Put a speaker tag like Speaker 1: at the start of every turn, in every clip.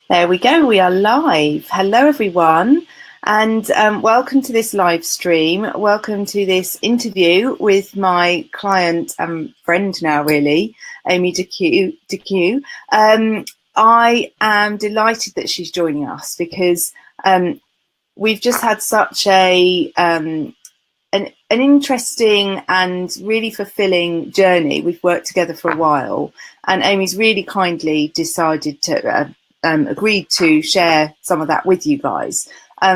Speaker 1: There we go. We are live. Hello, everyone, and welcome to this live stream. Welcome to this interview with my client and friend now, really, Amy DeCew. I am delighted that she's joining us because we've just had such an interesting and really fulfilling journey. We've worked together for a while, and Amy's really kindly decided to agreed to share some of that with you guys.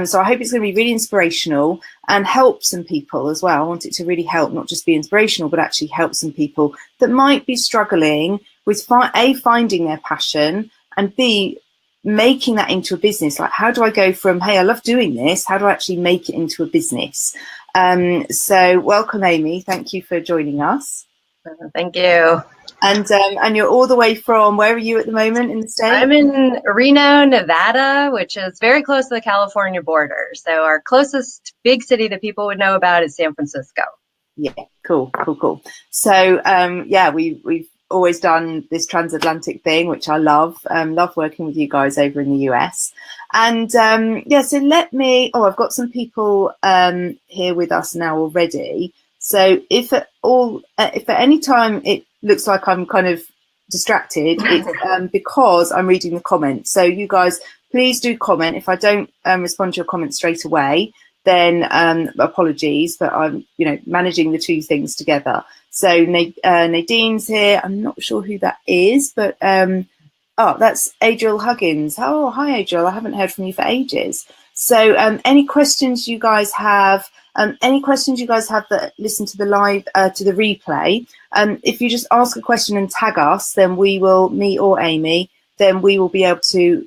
Speaker 1: So I hope it's going to be really inspirational and help some people as well. I want it to really help, not just be inspirational, but actually help some people that might be struggling with finding their passion, and B, making that into a business. Like, how do I go from, hey, I love doing this, how do I actually make it into a business? So welcome, Amy. Thank you for joining us.
Speaker 2: Thank you.
Speaker 1: And you're all the way from, where are you at the moment in the state?
Speaker 2: I'm in Reno, Nevada, which is very close to the California border. So our closest big city that people would know about is San Francisco.
Speaker 1: Yeah, cool. So yeah, we've always done this transatlantic thing, which I love. Love working with you guys over in the US. And yeah, so I've got some people here with us now already. So if at any time it looks like I'm kind of distracted, it's because I'm reading the comments. So you guys, please do comment. If I don't respond to your comments straight away, then apologies, but I'm managing the two things together. So Nadine's here. I'm not sure who that is, but that's Adriel Huggins. Oh, hi Adriel. I haven't heard from you for ages. So any questions you guys have? That listen to the live, to the replay, if you just ask a question and tag us, then me or Amy, then we will be able to,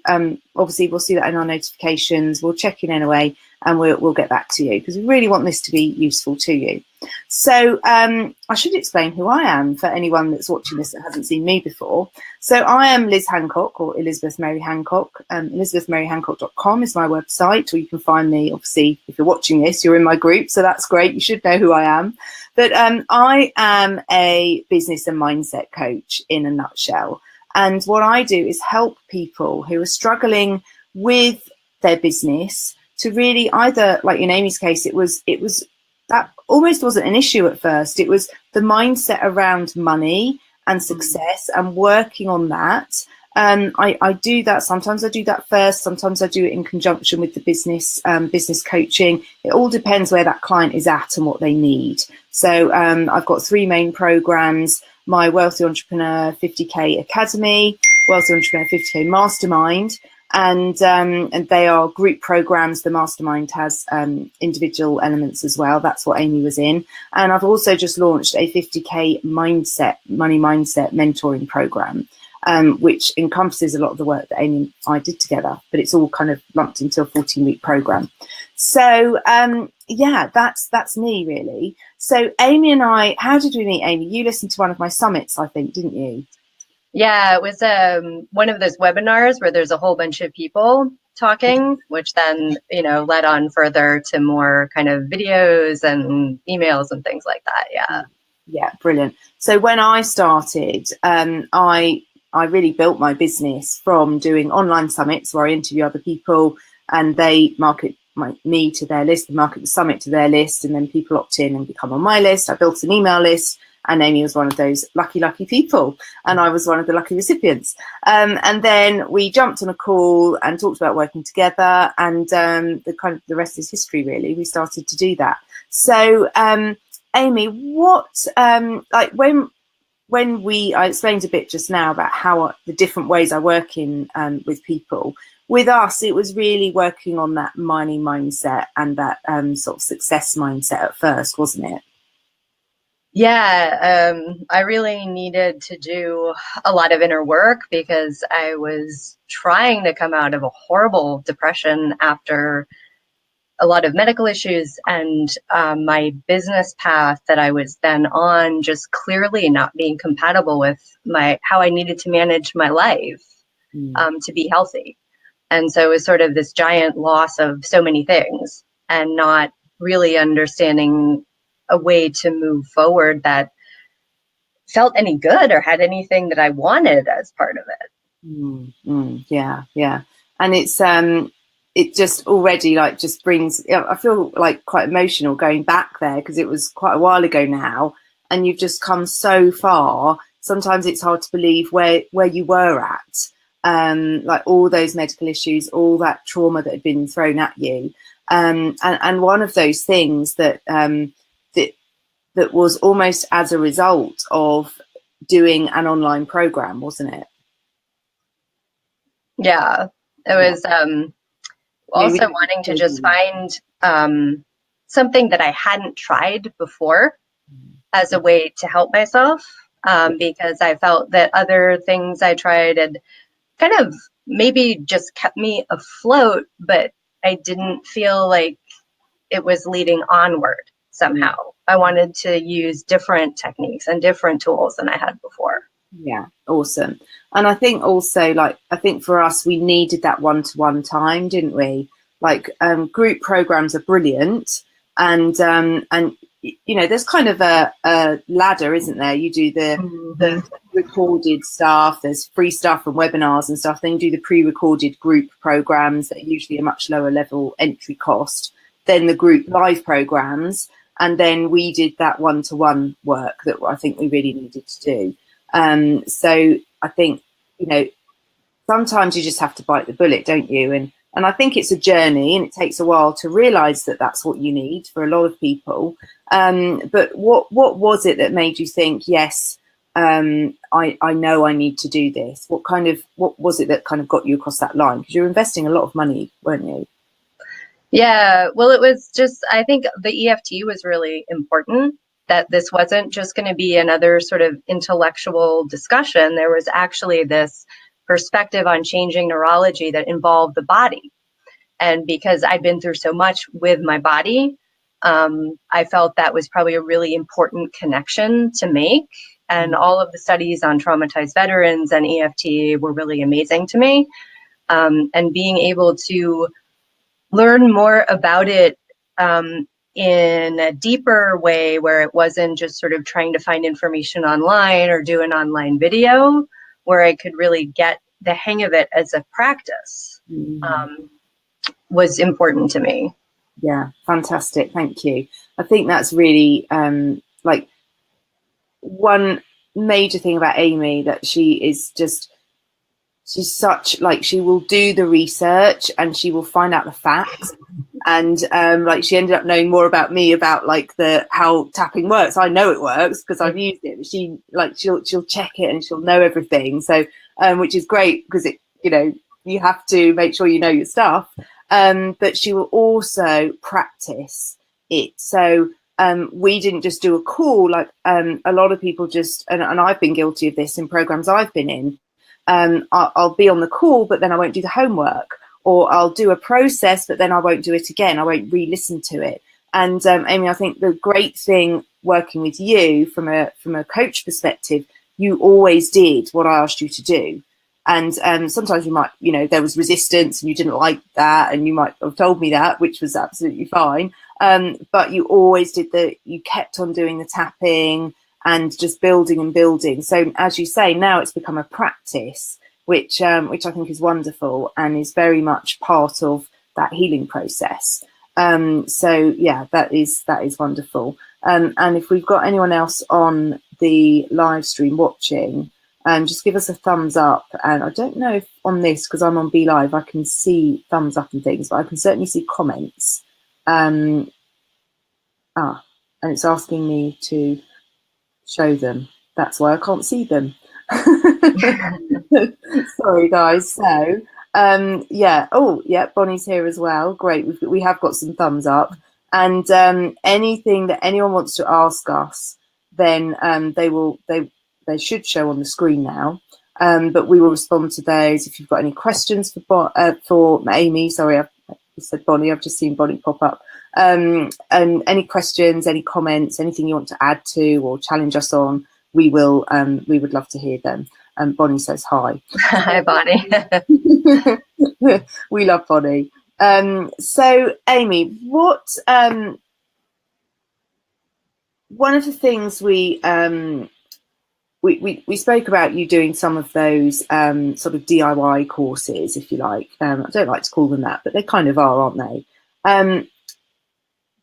Speaker 1: obviously we'll see that in our notifications, we'll check in anyway, and we'll get back to you, because we really want this to be useful to you. So I should explain who I am for anyone that's watching this that hasn't seen me before. So I am Liz Hancock, or Elizabeth Mary Hancock. ElizabethMaryHancock.com is my website, or you can find me, obviously, if you're watching this, you're in my group, so that's great. You should know who I am. But I am a business and mindset coach in a nutshell. And what I do is help people who are struggling with their business to really either, like in Amy's case, it was that almost wasn't an issue at first. It was the mindset around money and success and working on that. I do that. Sometimes I do that first. Sometimes I do it in conjunction with the business coaching. It all depends where that client is at and what they need. So I've got three main programs: my Wealthy Entrepreneur 50K Academy, Wealthy Entrepreneur 50K Mastermind, and they are group programs. The mastermind has individual elements as well. That's what Amy was in. And I've also just launched a 50K money mindset mentoring program, which encompasses a lot of the work that Amy and I did together, but it's all kind of lumped into a 14-week program. So yeah, that's me really. So Amy and I, how did we meet, Amy? You listened to one of my summits, I think, didn't you?
Speaker 2: Yeah, it was one of those webinars where there's a whole bunch of people talking, which then, led on further to more kind of videos and emails and things like that. Yeah.
Speaker 1: Yeah, brilliant. So when I started, I really built my business from doing online summits where I interview other people and they market me to their list, they market the summit to their list, and then people opt in and become on my list. I built an email list, and Amy was one of those lucky people, and I was one of the lucky recipients. And then we jumped on a call and talked about working together, and the rest is history, really. We started to do that. So, Amy, what I explained a bit just now about how the different ways I work in with people. With us, it was really working on that money mindset and that sort of success mindset at first, wasn't it?
Speaker 2: Yeah, I really needed to do a lot of inner work because I was trying to come out of a horrible depression after a lot of medical issues, and my business path that I was then on just clearly not being compatible with how I needed to manage my life to be healthy. And so it was sort of this giant loss of so many things and not really understanding a way to move forward that felt any good or had anything that I wanted as part of it.
Speaker 1: Yeah. and it just already like just brings, I feel like quite emotional going back there because it was quite a while ago now, and you've just come so far. Sometimes it's hard to believe where you were at, like all those medical issues, all that trauma that had been thrown at you, and one of those things that that was almost as a result of doing an online program, wasn't it?
Speaker 2: Yeah, it was also wanting to just find something that I hadn't tried before as a way to help myself, because I felt that other things I tried had kind of maybe just kept me afloat, but I didn't feel like it was leading onward somehow. I wanted to use different techniques and different tools than I had before.
Speaker 1: Yeah, awesome. And I think also, like, I think for us, we needed that one-to-one time, didn't we? Like, group programs are brilliant, and you know, there's kind of a ladder, isn't there? You do the recorded stuff, there's free stuff and webinars and stuff. Then you do the pre-recorded group programs that are usually a much lower level entry cost. Then the group live programs, and then we did that one-to-one work that I think we really needed to do. So I think, you know, sometimes you just have to bite the bullet, don't you? And I think it's a journey, and it takes a while to realize that that's what you need for a lot of people. But what was it that made you think, yes, I know I need to do this? What was it that kind of got you across that line? Because you're investing a lot of money, weren't you?
Speaker 2: Yeah, well, it was just, I think the EFT was really important, that this wasn't just going to be another sort of intellectual discussion. There was actually this perspective on changing neurology that involved the body. And because I'd been through so much with my body, I felt that was probably a really important connection to make. And all of the studies on traumatized veterans and EFT were really amazing to me. And being able to learn more about it in a deeper way, where it wasn't just sort of trying to find information online or do an online video, where I could really get the hang of it as a practice, was important to me.
Speaker 1: Yeah, fantastic. Thank you. I think that's really like one major thing about Amy, that she's such, like, she will do the research and she will find out the facts. And like, she ended up knowing more about me about like how tapping works. I know it works because I've used it, but she'll check it and she'll know everything. So which is great, because it, you know, you have to make sure you know your stuff. But she will also practice it. So we didn't just do a call, like a lot of people just, and I've been guilty of this in programs I've been in. I'll be on the call, but then I won't do the homework, or I'll do a process, but then I won't do it again. I won't re-listen to it. And Amy, I think the great thing working with you from a coach perspective, you always did what I asked you to do. And sometimes you might, you know, there was resistance and you didn't like that, and you might have told me that, which was absolutely fine. But you always you kept on doing the tapping and just building and building. So as you say, now it's become a practice, which I think is wonderful and is very much part of that healing process. So yeah, that is wonderful. And if we've got anyone else on the live stream watching, just give us a thumbs up. And I don't know if on this, because I'm on Be Live, I can see thumbs up and things, but I can certainly see comments. And it's asking me to show them. That's why I can't see them. Sorry, guys. So yeah. Oh, yeah. Bonnie's here as well. Great. We have got some thumbs up. And anything that anyone wants to ask us, then they should show on the screen now. But we will respond to those. If you've got any questions for Amy, sorry, I said Bonnie. I've just seen Bonnie pop up. And any questions, any comments, anything you want to add to or challenge us on, we would love to hear them. Bonnie says hi.
Speaker 2: Hi, Bonnie.
Speaker 1: We love Bonnie. So Amy, what one of the things we we spoke about you doing some of those sort of DIY courses, if you like. I don't like to call them that, but they kind of are, aren't they?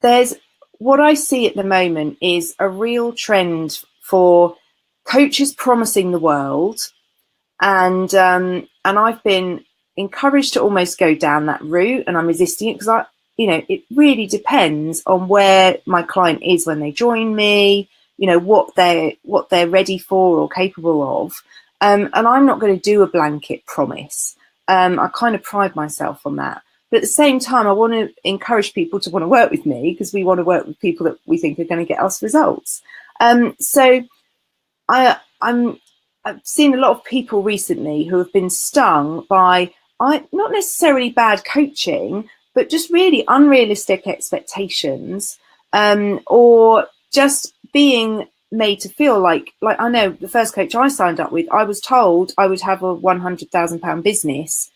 Speaker 1: There's what I see at the moment is a real trend for coaches promising the world, and I've been encouraged to almost go down that route, and I'm resisting it because it really depends on where my client is when they join me, what they're ready for or capable of, and I'm not going to do a blanket promise. I kind of pride myself on that. But at the same time, I want to encourage people to want to work with me because we want to work with people that we think are going to get us results. So I've seen a lot of people recently who have been stung by not necessarily bad coaching, but just really unrealistic expectations, or just being made to feel like I know the first coach I signed up with, I was told I would have a £100,000 business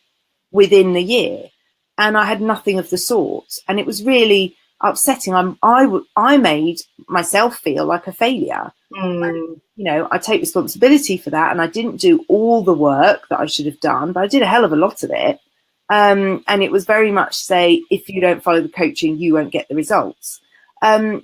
Speaker 1: within the year. And I had nothing of the sort, and it was really upsetting. I made myself feel like a failure. And, I take responsibility for that, and I didn't do all the work that I should have done, but I did a hell of a lot of it. And it was very much say, if you don't follow the coaching, you won't get the results.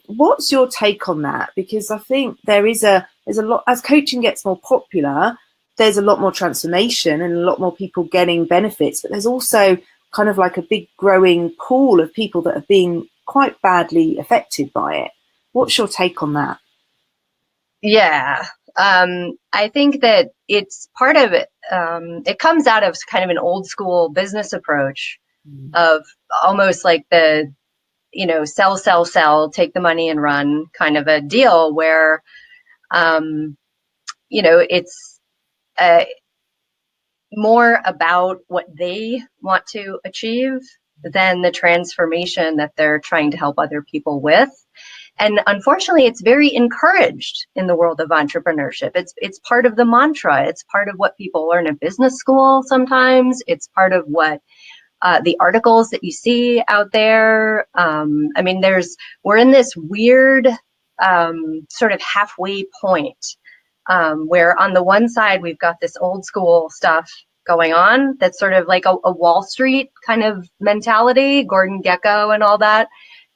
Speaker 1: What's your take on that? Because I think there's a lot, as coaching gets more popular, there's a lot more transformation and a lot more people getting benefits, but there's also kind of like a big growing pool of people that are being quite badly affected by it. What's your take on that?
Speaker 2: Yeah, I think that it's part of it. It comes out of kind of an old school business approach of almost like the, sell, take the money and run kind of a deal where, it's more about what they want to achieve than the transformation that they're trying to help other people with. And unfortunately, it's very encouraged in the world of entrepreneurship. It's part of the mantra. It's part of what people learn in business school sometimes. It's part of what the articles that you see out there. We're in this weird sort of halfway point where on the one side, we've got this old school stuff going on that's sort of like a Wall Street kind of mentality, Gordon Gekko and all that.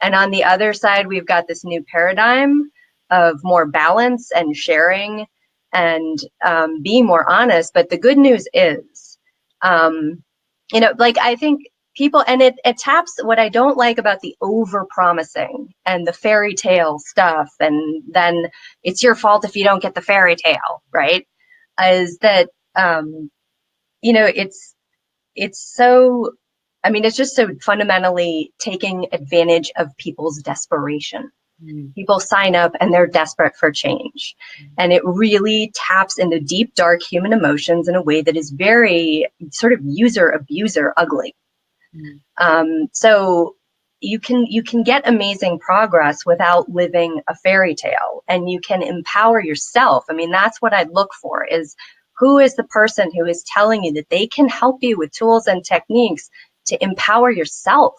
Speaker 2: And on the other side, we've got this new paradigm of more balance and sharing and being more honest. But the good news is, I think people, and it taps what I don't like about the over promising and the fairy tale stuff. And then it's your fault if you don't get the fairy tale, right? Is that, it's just so fundamentally taking advantage of people's desperation. People sign up and they're desperate for change. And it really taps into deep, dark human emotions in a way that is very sort of user abuser ugly. So you can get amazing progress without living a fairy tale, and you can empower yourself. I mean, that's what I'd look for, is who is the person who is telling you that they can help you with tools and techniques to empower yourself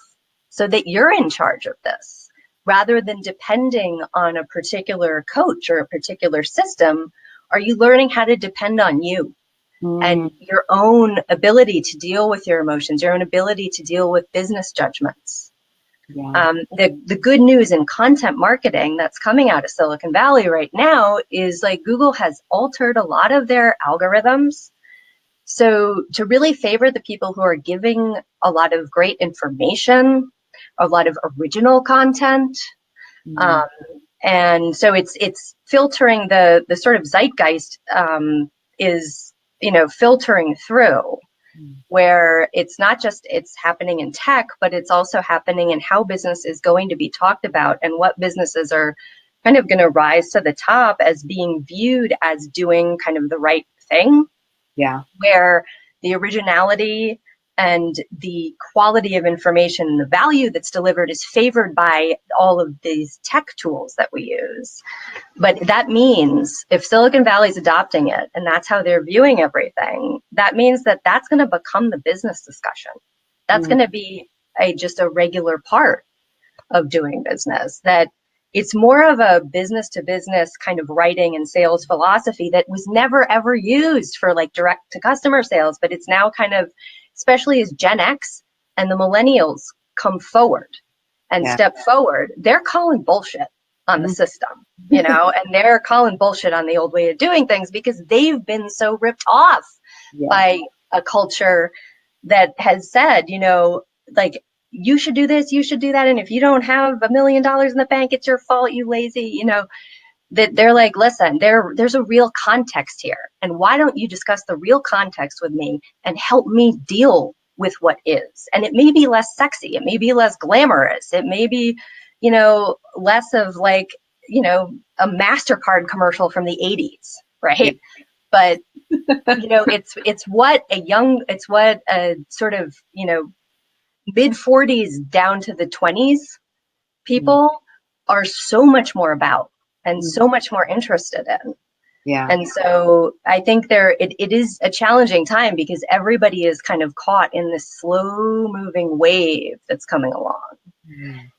Speaker 2: so that you're in charge of this, rather than depending on a particular coach or a particular system. Are you learning how to depend on you and your own ability to deal with your emotions, your own ability to deal with business judgments? Yeah. The good news in content marketing that's coming out of Silicon Valley right now is like Google has altered a lot of their algorithms. So to really favor the people who are giving a lot of great information, a lot of original content. And so it's filtering the sort of zeitgeist is, filtering through, where it's not just it's happening in tech, but it's also happening in how business is going to be talked about and what businesses are kind of going to rise to the top as being viewed as doing kind of the right thing. Yeah. Where the originality and the quality of information and the value that's delivered is favored by all of these tech tools that we use. But that means if Silicon Valley is adopting it and that's how they're viewing everything, that means that that's going to become the business discussion. That's going to be just a regular part of doing business. That it's more of a business to business kind of writing and sales philosophy that was never ever used for like direct to customer sales, but it's now kind of, especially as Gen X and the millennials come forward and step forward, they're calling bullshit on the system, you know, and they're calling bullshit on the old way of doing things because they've been so ripped off by a culture that has said, you know, like, you should do this, you should do that. And if you don't have $1 million in the bank, it's your fault, you lazy, you know, that they're like, listen, there's a real context here. And why don't you discuss the real context with me and help me deal with what is? And it may be less sexy. It may be less glamorous. It may be, you know, less of like, you know, a MasterCard commercial from the 80s, right? But, you know, it's what a sort of, you know, mid 40s down to the 20s people are so much more about and so much more interested in. And so I think it is a challenging time because everybody is kind of caught in this slow moving wave that's coming along.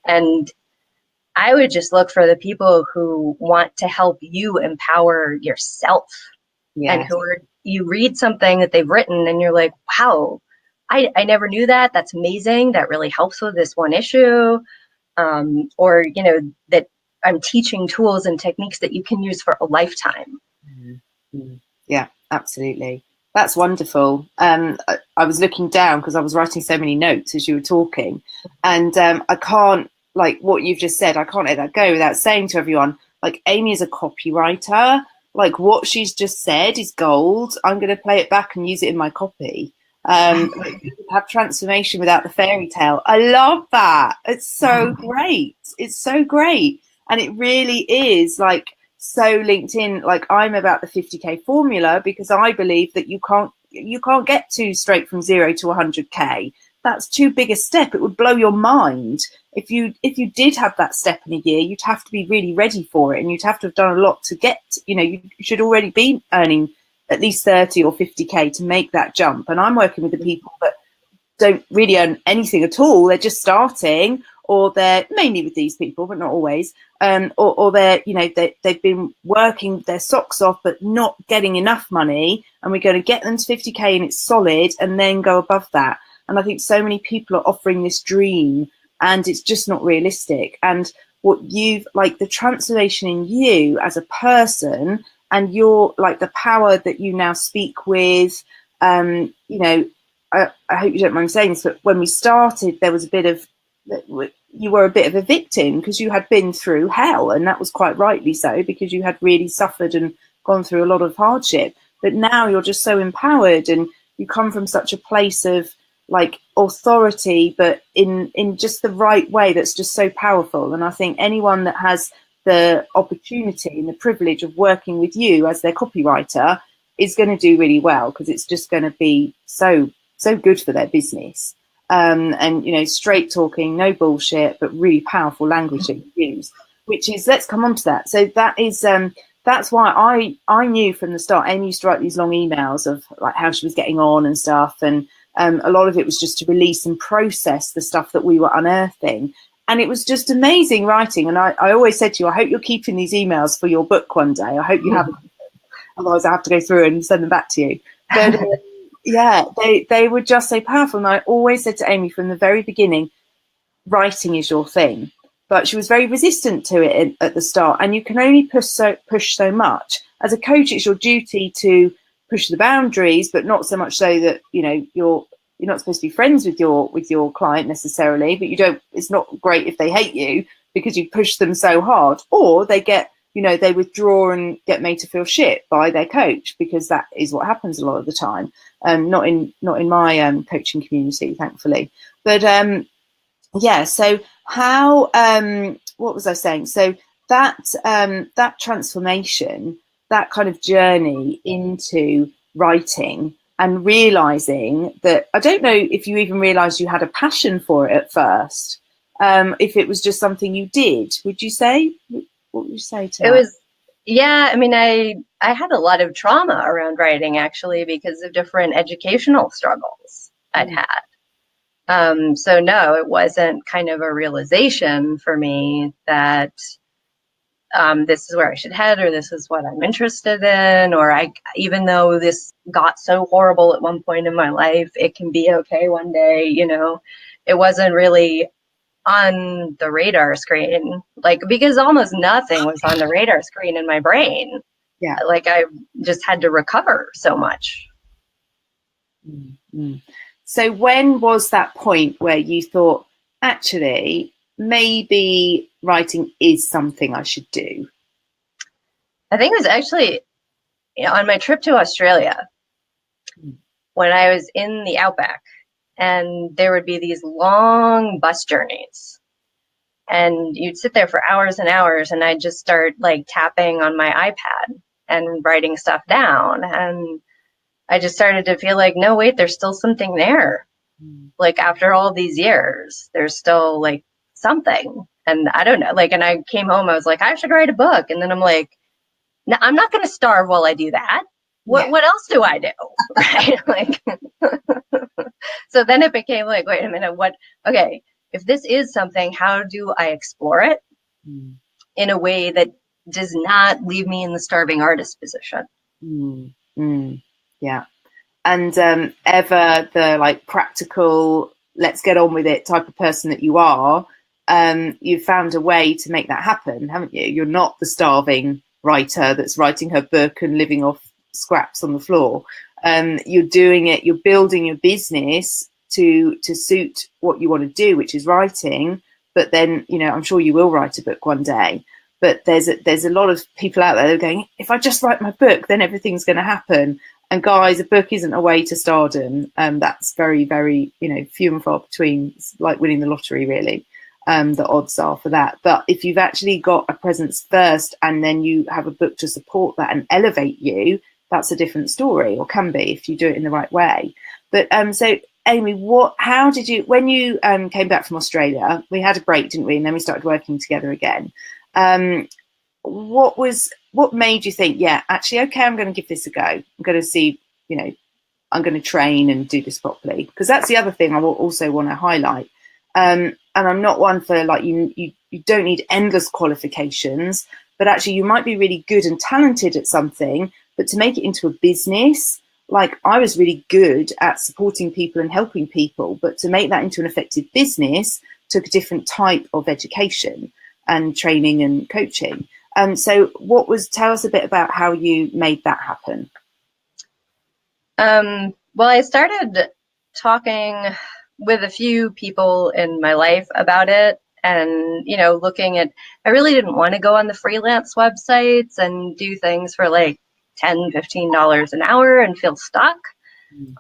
Speaker 2: And I would just look for the people who want to help you empower yourself, and who are, you read something that they've written and you're like, wow, I never knew that. That's amazing. That really helps with this one issue. Or, you know, that I'm teaching tools and techniques that you can use for a lifetime.
Speaker 1: Yeah, absolutely. That's wonderful. I was looking down because I was writing so many notes as you were talking, and I can't, like what you've just said, I can't let that go without saying to everyone, like, Amy is a copywriter. Like, what she's just said is gold. I'm going to play it back and use it in my copy. Have transformation without the fairy tale. I love that. It's so great. It's so great. And it really is like so linked in. Like, I'm about the 50K formula because I believe that you can't get to straight from 0 to 100K. That's too big a step. It would blow your mind. If you did have that step in a year, you'd have to be really ready for it, and you'd have to have done a lot to get, you know, you should already be earning at least 30 or 50K to make that jump. And I'm working with the people that don't really earn anything at all. They're just starting, or they're mainly with these people, but not always. Or they're, you know, they've been working their socks off, but not getting enough money. And we're going to get them to 50K and it's solid, and then go above that. And I think so many people are offering this dream and it's just not realistic. And what you've, like, the transformation in you as a person, and your, like, the power that you now speak with, you know, I hope you don't mind saying this, but when we started, there was a bit of, you were a bit of a victim because you had been through hell, and that was quite rightly so, because you had really suffered and gone through a lot of hardship. But now you're just so empowered, and you come from such a place of, like, authority, but in just the right way that's just so powerful. And I think anyone that has the opportunity and the privilege of working with you as their copywriter is going to do really well, because it's just going to be so good for their business. And, you know, straight talking, no bullshit, but really powerful language that you use, which is, let's come on to that. So that is, that's why I knew from the start, Amy used to write these long emails of like how she was getting on and stuff. And a lot of it was just to release and process the stuff that we were unearthing. And it was just amazing writing. And I always said to you, I hope you're keeping these emails for your book one day. I hope you have, otherwise I have to go through and send them back to you. But yeah, they were just so powerful. And I always said to Amy from the very beginning, writing is your thing. But she was very resistant to it at the start. And you can only push so much. As a coach, it's your duty to push the boundaries, but not so much so that, you know, you're not supposed to be friends with your client necessarily, but you don't, it's not great if they hate you because you push them so hard, or they get, you know, they withdraw and get made to feel shit by their coach, because that is what happens a lot of the time. Not in my coaching community, thankfully. But yeah, so how, what was I saying? So that transformation, that kind of journey into writing, and realizing that, I don't know if you even realized you had a passion for it at first, if it was just something you did. Would you say? What would you say to that?
Speaker 2: It was, yeah, I mean, I had a lot of trauma around writing, actually, because of different educational struggles I'd had. So no, it wasn't kind of a realization for me that this is where I should head, or this is what I'm interested in, or even though this got so horrible at one point in my life, it can be okay one day, it wasn't really on the radar screen, like, because almost nothing was on the radar screen in my brain.
Speaker 1: Yeah.
Speaker 2: Like, I just had to recover so much.
Speaker 1: Mm-hmm. So when was that point where you thought, actually, maybe writing is something I should do?
Speaker 2: I think it was actually on my trip to Australia when I was in the outback, and there would be these long bus journeys, and you'd sit there for hours and hours, and I'd just start like tapping on my iPad and writing stuff down, and I just started to feel like, no, wait, there's still something there. Like, after all these years, there's still like something. And I don't know, like, and I came home, I was like, I should write a book. And then I'm like, no, I'm not going to starve while I do that. What else do I do? Right? Like, so then it became like, wait a minute, okay, if this is something, how do I explore it in a way that does not leave me in the starving artist position?
Speaker 1: Yeah. And ever the like practical, let's get on with it type of person that you are, you've found a way to make that happen, haven't you? You're not the starving writer that's writing her book and living off scraps on the floor. You're doing it, you're building your business to suit what you want to do, which is writing. But then, I'm sure you will write a book one day. But there's a lot of people out there that are going, if I just write my book, then everything's going to happen. And guys, a book isn't a way to stardom. That's very, very, few and far between. It's like winning the lottery, really. The odds are for that. But if you've actually got a presence first and then you have a book to support that and elevate you, that's a different story, or can be if you do it in the right way. But so Amy, how did you, when you came back from Australia, we had a break, didn't we? And then we started working together again. What made you think, yeah, actually, okay, I'm going to give this a go. I'm going to see, I'm going to train and do this properly. Because that's the other thing I will also want to highlight. And I'm not one for like, you don't need endless qualifications, but actually you might be really good and talented at something, but to make it into a business, like I was really good at supporting people and helping people, but to make that into an effective business took a different type of education and training and coaching. So tell us a bit about how you made that happen.
Speaker 2: Well, I started talking with a few people in my life about it, and, looking at, I really didn't want to go on the freelance websites and do things for like $10, $15 an hour and feel stuck.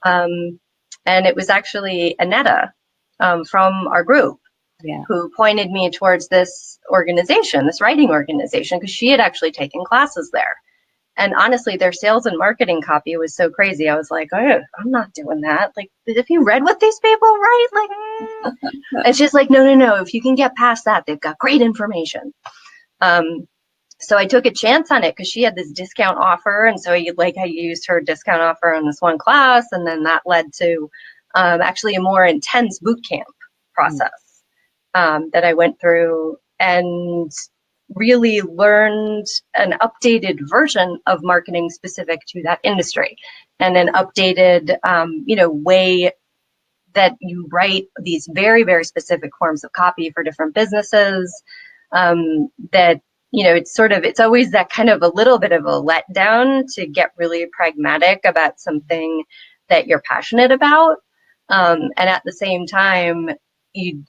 Speaker 2: And it was actually Annetta from our group who pointed me towards this organization, this writing organization, because she had actually taken classes there. And honestly, their sales and marketing copy was so crazy. I was like, oh, I'm not doing that. Like, have you read what these people write? Like, it's just like, no. If you can get past that, they've got great information. So I took a chance on it because she had this discount offer. And so I used her discount offer on this one class. And then that led to actually a more intense boot camp process that I went through, and really learned an updated version of marketing specific to that industry, and an updated, way that you write these very, very specific forms of copy for different businesses. That, it's always that kind of a little bit of a letdown to get really pragmatic about something that you're passionate about. And at the same time,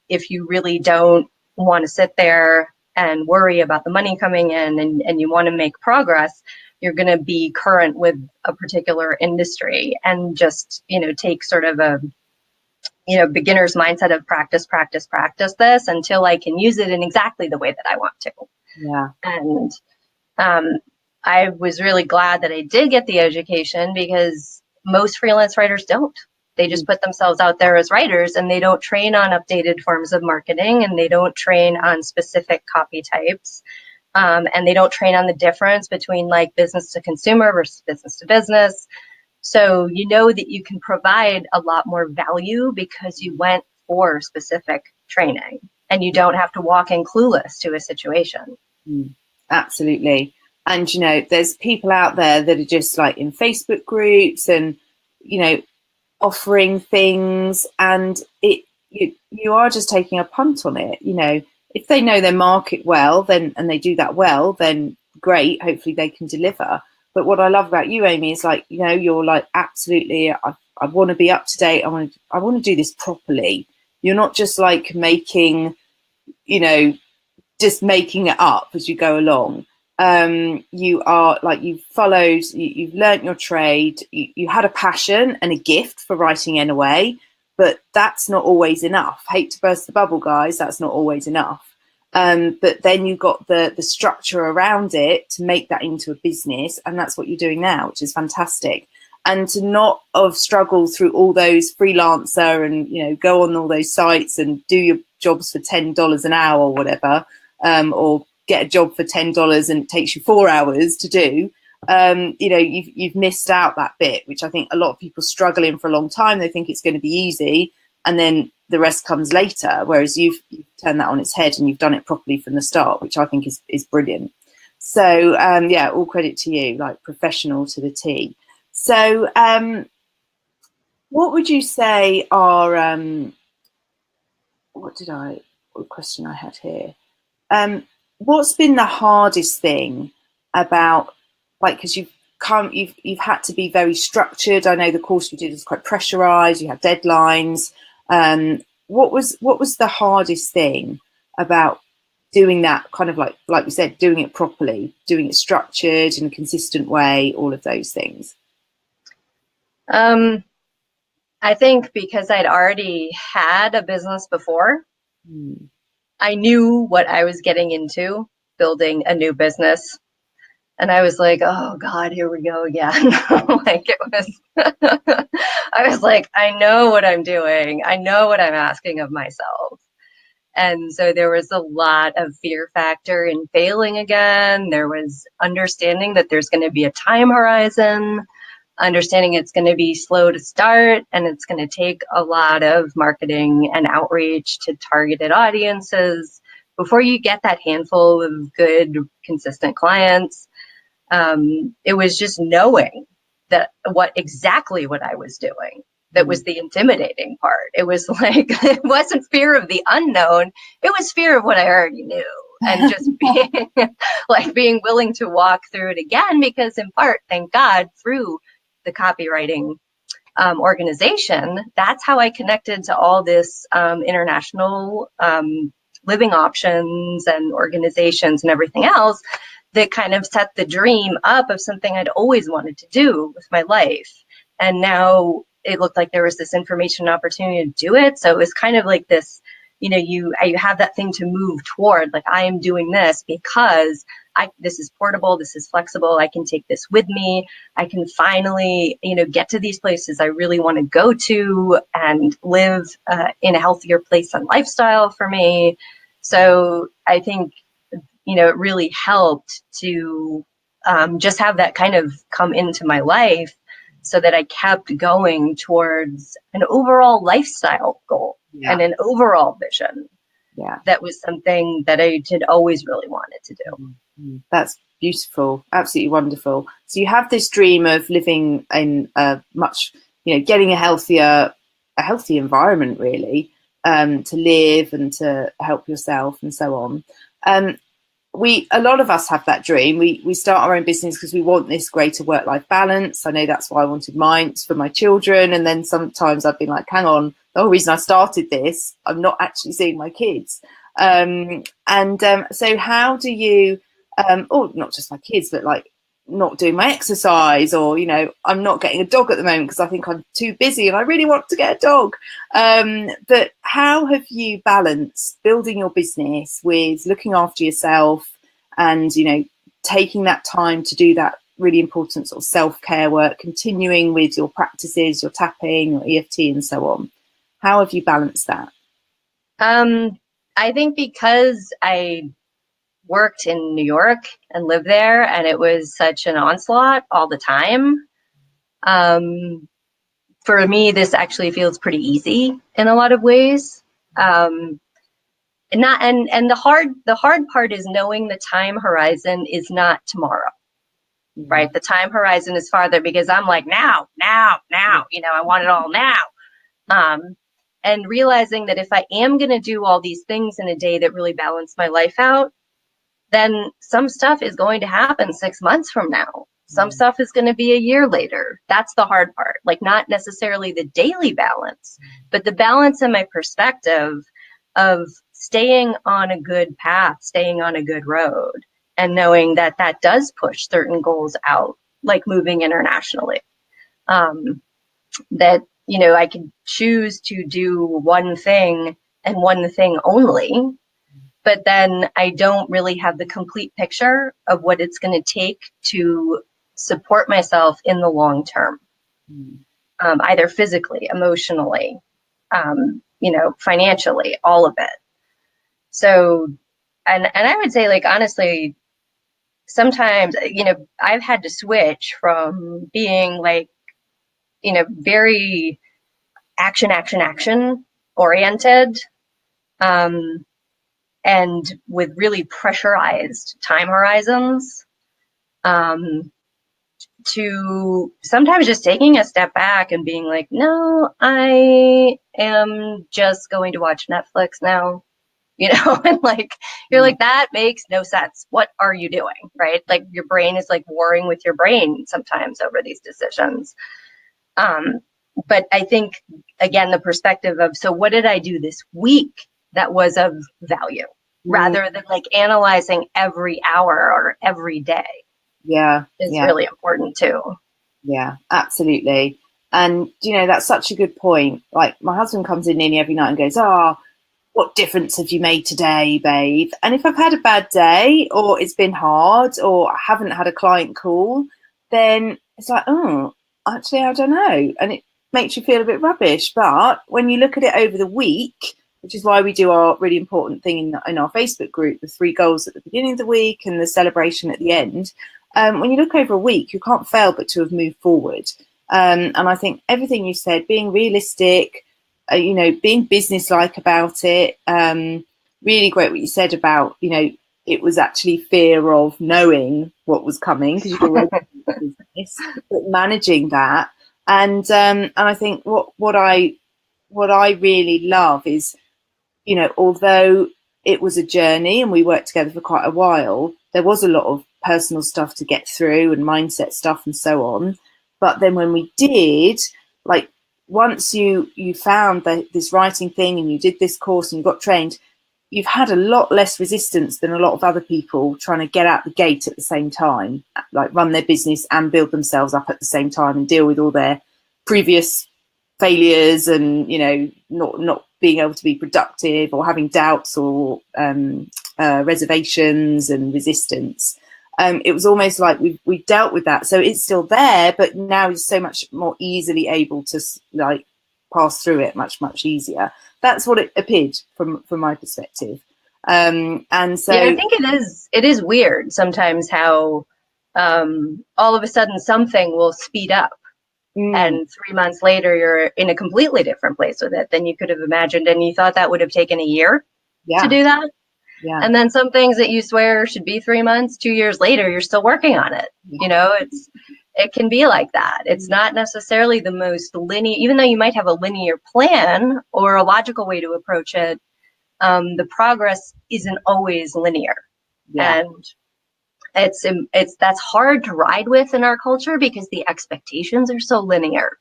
Speaker 2: if you really don't want to sit there and worry about the money coming in, and you want to make progress, you're going to be current with a particular industry, and just, take sort of a, beginner's mindset of practice this until I can use it in exactly the way that I want to.
Speaker 1: Yeah.
Speaker 2: And I was really glad that I did get the education, because most freelance writers don't. They just put themselves out there as writers, and they don't train on updated forms of marketing, and they don't train on specific copy types. And they don't train on the difference between like business to consumer versus business to business. So that you can provide a lot more value because you went for specific training, and you don't have to walk in clueless to a situation.
Speaker 1: Absolutely. And, there's people out there that are just like in Facebook groups and, offering things, and you are just taking a punt on it. If they know their market well, then, and they do that well, then great, hopefully they can deliver. But what I love about you, Amy, is like, you're like, absolutely, I want to be up to date. I want to do this properly. You're not just like making, just making it up as you go along. You are like, you've learnt your trade, you had a passion and a gift for writing NOA, but that's not always enough. Hate to burst the bubble, guys, that's not always enough. But then you got the structure around it to make that into a business, and that's what you're doing now, which is fantastic. And to not have struggled through all those freelancer and go on all those sites and do your jobs for $10 an hour or whatever, or get a job for $10 and it takes you 4 hours to do. You've missed out that bit, which I think a lot of people struggle in for a long time. They think it's going to be easy, and then the rest comes later. Whereas you've turned that on its head and you've done it properly from the start, which I think is brilliant. So all credit to you, like professional to the T. So what would you say are what question I had here? What's been the hardest thing about, like, because you've had to be very structured. I know the course you did was quite pressurized. You had deadlines. What was the hardest thing about doing that, kind of like we said, doing it properly, doing it structured in a consistent way, all of those things?
Speaker 2: I think because I'd already had a business before, I knew what I was getting into, building a new business. And I was like, oh God, here we go again. Like it was, I was like, I know what I'm doing. I know what I'm asking of myself. And so there was a lot of fear factor in failing again. There was understanding that there's going to be a time horizon, understanding it's going to be slow to start, and it's going to take a lot of marketing and outreach to targeted audiences before you get that handful of good, consistent clients. It was just knowing that exactly what I was doing that was the intimidating part. It was like, it wasn't fear of the unknown, it was fear of what I already knew. And just being willing to walk through it again, because in part, thank God, through the copywriting organization, that's how I connected to all this international living options and organizations and everything else that kind of set the dream up of something I'd always wanted to do with my life. And now it looked like there was this information opportunity to do it. So it was kind of like this, you have that thing to move toward, like, I am doing this because this is portable, this is flexible, I can take this with me, I can finally, get to these places I really want to go to and live in a healthier place and lifestyle for me. So I think, it really helped to just have that kind of come into my life, so that I kept going towards an overall lifestyle goal and an overall vision. Yeah, that was something that I did always really wanted to do.
Speaker 1: That's beautiful, absolutely wonderful. So you have this dream of living in a much, getting a healthy environment, really, to live and to help yourself and so on. A lot of us have that dream. We start our own business because we want this greater work-life balance. I know that's why I wanted mine for my children. And then sometimes I've been like, hang on, the whole reason I started this, I'm not actually seeing my kids. So how do you, or not just my kids, but like not doing my exercise, or, I'm not getting a dog at the moment because I think I'm too busy and I really want to get a dog. But how have you balanced building your business with looking after yourself and, taking that time to do that really important sort of self-care work, continuing with your practices, your tapping, your EFT and so on? How have you balanced that?
Speaker 2: I think because I worked in New York and lived there, and it was such an onslaught all the time. For me, this actually feels pretty easy in a lot of ways. and the hard part is knowing the time horizon is not tomorrow. Right? The time horizon is farther because I'm like, now, I want it all now. And realizing that if I am going to do all these things in a day that really balance my life out, then some stuff is going to happen 6 months from now. Some stuff is going to be a year later. That's the hard part. Like, not necessarily the daily balance, but the balance in my perspective of staying on a good path, staying on a good road, and knowing that that does push certain goals out, like moving internationally. That, I can choose to do one thing and one thing only, but then I don't really have the complete picture of what it's going to take to support myself in the long term, either physically, emotionally, financially, all of it. So, and I would say, like, honestly, sometimes, I've had to switch from being like, very action oriented, and with really pressurized time horizons, to sometimes just taking a step back and being like, no, I am just going to watch Netflix now. And like, you're like, that makes no sense. What are you doing? Right? Like, your brain is like warring with your brain sometimes over these decisions. But I think, again, the perspective of, so what did I do this week that was of value, rather than like analyzing every hour or every day. Is really important too.
Speaker 1: Yeah, absolutely. And, that's such a good point. Like, my husband comes in nearly every night and goes, what difference have you made today, babe? And if I've had a bad day, or it's been hard, or I haven't had a client call, then it's like, oh, actually, I don't know. And it makes you feel a bit rubbish. But when you look at it over the week, which is why we do our really important thing in our Facebook group, the 3 goals at the beginning of the week and the celebration at the end, when you look over a week, you can't fail but to have moved forward. And I think everything you said, being realistic, being businesslike about it, really great what you said about, it was actually fear of knowing what was coming because you'd already done business, but managing that. And I think what I really love is, although it was a journey and we worked together for quite a while, there was a lot of personal stuff to get through and mindset stuff and so on. But then when we did, like, once you found this writing thing and you did this course and you got trained, you've had a lot less resistance than a lot of other people trying to get out the gate at the same time, like run their business and build themselves up at the same time and deal with all their previous failures and, not being able to be productive or having doubts or reservations and resistance. It was almost like we dealt with that. So it's still there, but now it's so much more easily able to like pass through it much, much easier. That's what it appeared from my perspective. And so
Speaker 2: I think it is weird sometimes how all of a sudden something will speed up. And 3 months later, you're in a completely different place with it than you could have imagined. And you thought that would have taken a year to do that. Yeah. And then some things that you swear should be 3 months, 2 years later, you're still working on it. It can be like that. It's not necessarily the most linear, even though you might have a linear plan or a logical way to approach it. The progress isn't always linear. Yeah. And that's hard to ride with in our culture because the expectations are so linear.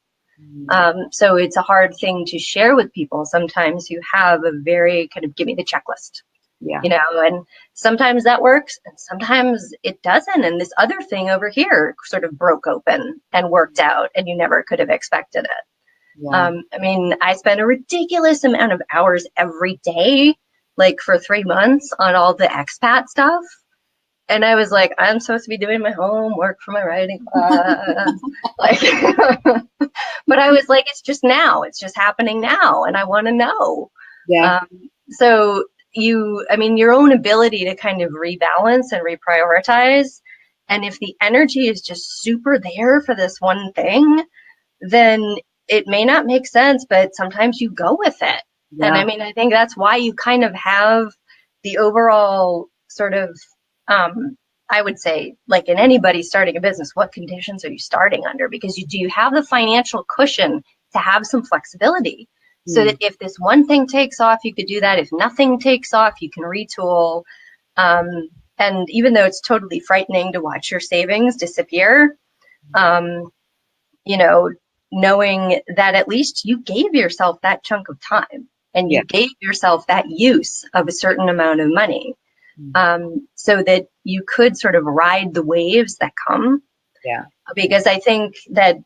Speaker 2: So it's a hard thing to share with people sometimes who have a very kind of give me the checklist. Yeah. And sometimes that works and sometimes it doesn't. And this other thing over here sort of broke open and worked out and you never could have expected it. Yeah. I spent a ridiculous amount of hours every day, like for 3 months on all the expat stuff. And I was like, I'm supposed to be doing my homework for my writing class. But I was like, it's just now. It's just happening now. And I want to know. Yeah. So your own ability to kind of rebalance and reprioritize. And if the energy is just super there for this one thing, then it may not make sense, but sometimes you go with it. And I mean, I think that's why you kind of have the overall sort of, I would say, like in anybody starting a business, what conditions are you starting under? Because you have the financial cushion to have some flexibility so that if this one thing takes off, you could do that. If nothing takes off, you can retool. And even though it's totally frightening to watch your savings disappear, you know, knowing that at least you gave yourself that chunk of time and you gave yourself that use of a certain amount of money, so that you could sort of ride the waves that come.
Speaker 1: Yeah.
Speaker 2: Because I think that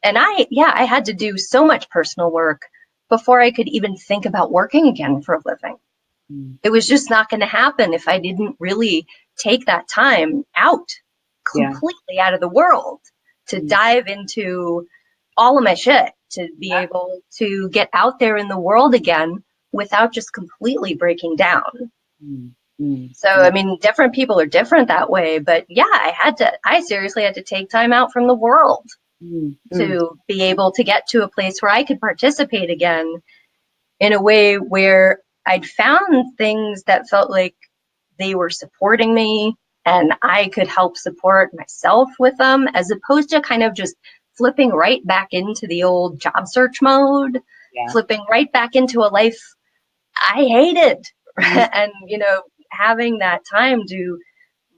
Speaker 2: I had to do so much personal work before I could even think about working again for a living. It was just not going to happen if I didn't really take that time out, completely out of the world, to dive into all of my shit, to be able to get out there in the world again without just completely breaking down. So, I mean, different people are different that way, but yeah, I seriously had to take time out from the world to be able to get to a place where I could participate again in a way where I'd found things that felt like they were supporting me and I could help support myself with them, as opposed to kind of just flipping right back into the old job search mode, flipping right back into a life I hated. And, you know, having that time to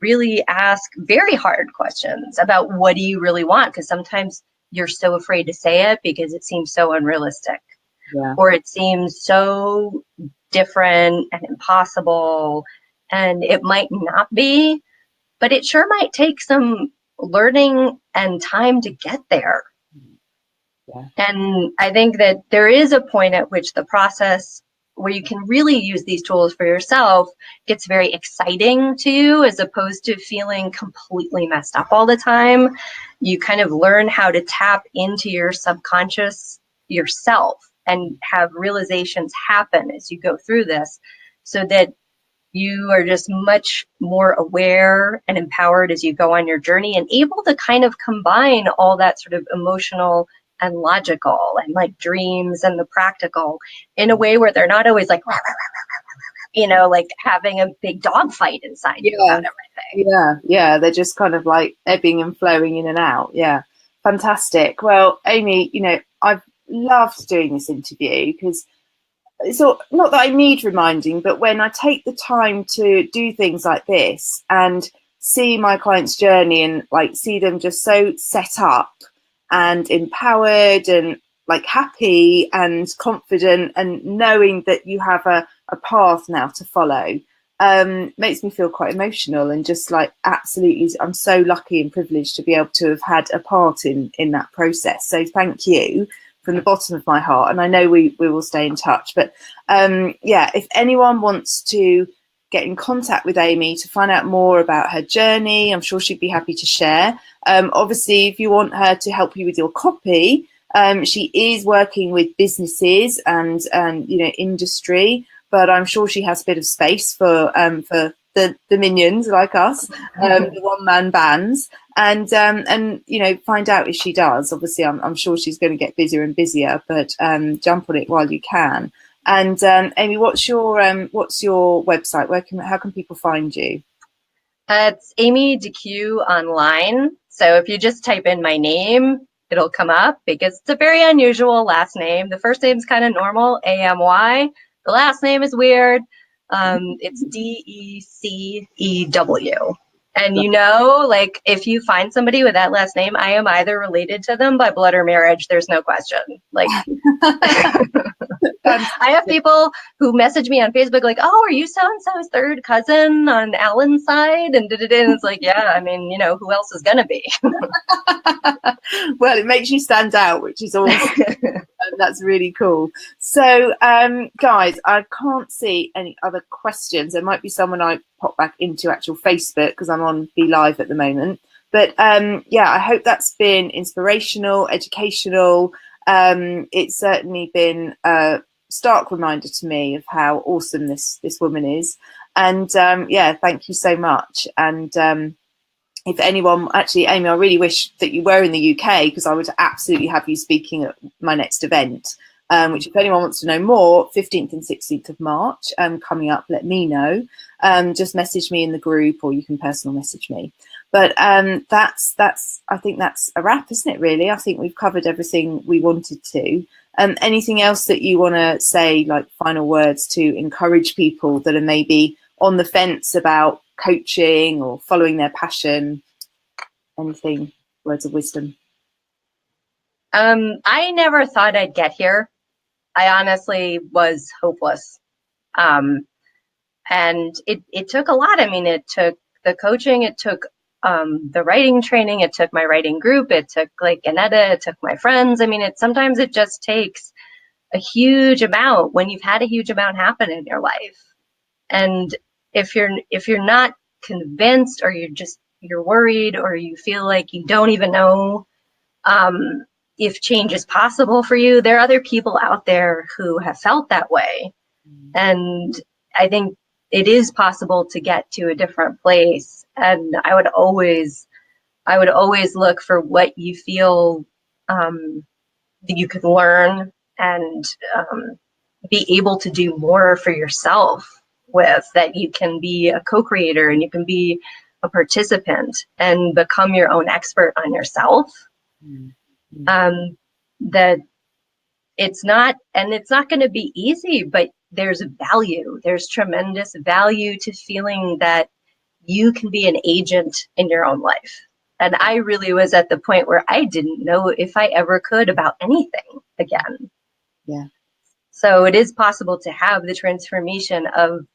Speaker 2: really ask very hard questions about what do you really want? Because sometimes you're so afraid to say it because it seems so unrealistic, or it seems so different and impossible, and it might not be, but it sure might take some learning and time to get there. And I think that there is a point at which the process where you can really use these tools for yourself gets very exciting to you, as opposed to feeling completely messed up all the time. You kind of learn how to tap into your subconscious yourself and have realizations happen as you go through this, so that you are just much more aware and empowered as you go on your journey, and able to kind of combine all that sort of emotional and logical and like dreams and the practical in a way where they're not always like, you know, like having a big dog fight inside you about everything.
Speaker 1: Yeah. They're just kind of like ebbing and flowing in and out. Yeah. Fantastic. Well, Amy, you know, I've loved doing this interview because it's not that I need reminding, but when I take the time to do things like this and see my clients' journey and like see them just so set up and empowered and like happy and confident and knowing that you have a path now to follow, makes me feel quite emotional and just like absolutely, I'm so lucky and privileged to be able to have had a part in that process. So thank you from the bottom of my heart, and I know we will stay in touch. But if anyone wants to get in contact with Amy to find out more about her journey, I'm sure she'd be happy to share. Obviously, if you want her to help you with your copy, she is working with businesses and you know, industry, but I'm sure she has a bit of space for the minions like us, the one-man bands, and you know, find out if she does. Obviously, I'm sure she's going to get busier and busier, but jump on it while you can. And Amy, what's your website? How can people find you?
Speaker 2: It's Amy DeCew online. So if you just type in my name, it'll come up, because it's a very unusual last name. The first name's kind of normal, AMY. The last name is weird. It's DeCew. And you know, like if you find somebody with that last name, I am either related to them by blood or marriage. There's no question. Like I have people who message me on Facebook like, oh, are you so-and-so's third cousin on Alan's side? And it's like, yeah, I mean, you know, who else is going to be?
Speaker 1: Well, it makes you stand out, which is awesome. That's really cool. So, guys, I can't see any other questions. There might be someone I pop back into actual Facebook because I'm on Be Live at the moment. But I hope that's been inspirational, educational. It's certainly been a stark reminder to me of how awesome this woman is. And thank you so much. And if anyone, actually, Amy, I really wish that you were in the UK, because I would absolutely have you speaking at my next event. which if anyone wants to know more, 15th and 16th of March coming up, let me know. Just message me in the group, or you can personal message me. But that's I think that's a wrap, isn't it, really? I think we've covered everything we wanted to. Anything else that you want to say, like final words, to encourage people that are maybe on the fence about coaching or following their passion? Anything, words of wisdom?
Speaker 2: I never thought I'd get here. I honestly was hopeless. And it took a lot. I mean, it took the coaching, it took the writing training, it took my writing group, it took like Annetta, it took my friends. I mean, sometimes it just takes a huge amount when you've had a huge amount happen in your life. And if you're not convinced, or you're worried, or you feel like you don't even know if change is possible for you, there are other people out there who have felt that way. And I think it is possible to get to a different place. And I would always look for what you feel that you can learn and be able to do more for yourself with, that you can be a co-creator and you can be a participant and become your own expert on yourself. That it's not going to be easy, but there's tremendous value to feeling that you can be an agent in your own life. And I really was at the point where I didn't know if I ever could about anything again.
Speaker 1: Yeah.
Speaker 2: So it is possible to have the transformation of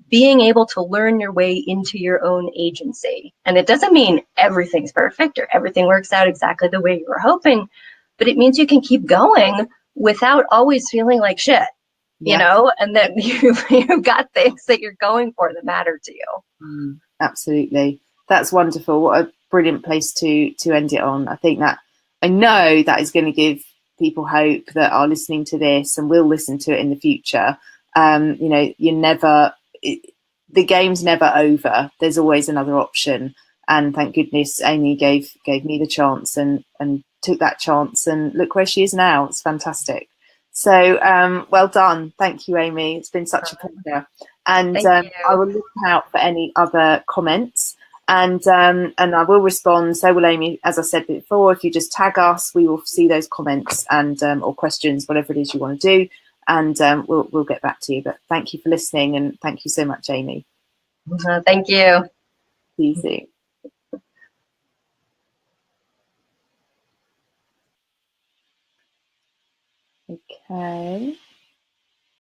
Speaker 2: being able to learn your way into your own agency. And it doesn't mean everything's perfect or everything works out exactly the way you were hoping, but it means you can keep going without always feeling like shit, you know, and that you've got things that you're going for that matter to you.
Speaker 1: Absolutely. That's wonderful. What a brilliant place to end it on. I know that is going to give people hope that are listening to this and will listen to it in the future. You know, the game's never over. There's always another option. And thank goodness Amy gave me the chance and took that chance, and look where she is now. It's fantastic. So well done. Thank you, Amy. It's been such a pleasure. And I will look out for any other comments, and I will respond. So will Amy. As I said before, if you just tag us, we will see those comments and or questions, whatever it is you want to do, and we'll get back to you. But thank you for listening, and thank you so much, Amy.
Speaker 2: Thank you.
Speaker 1: See you soon. Okay.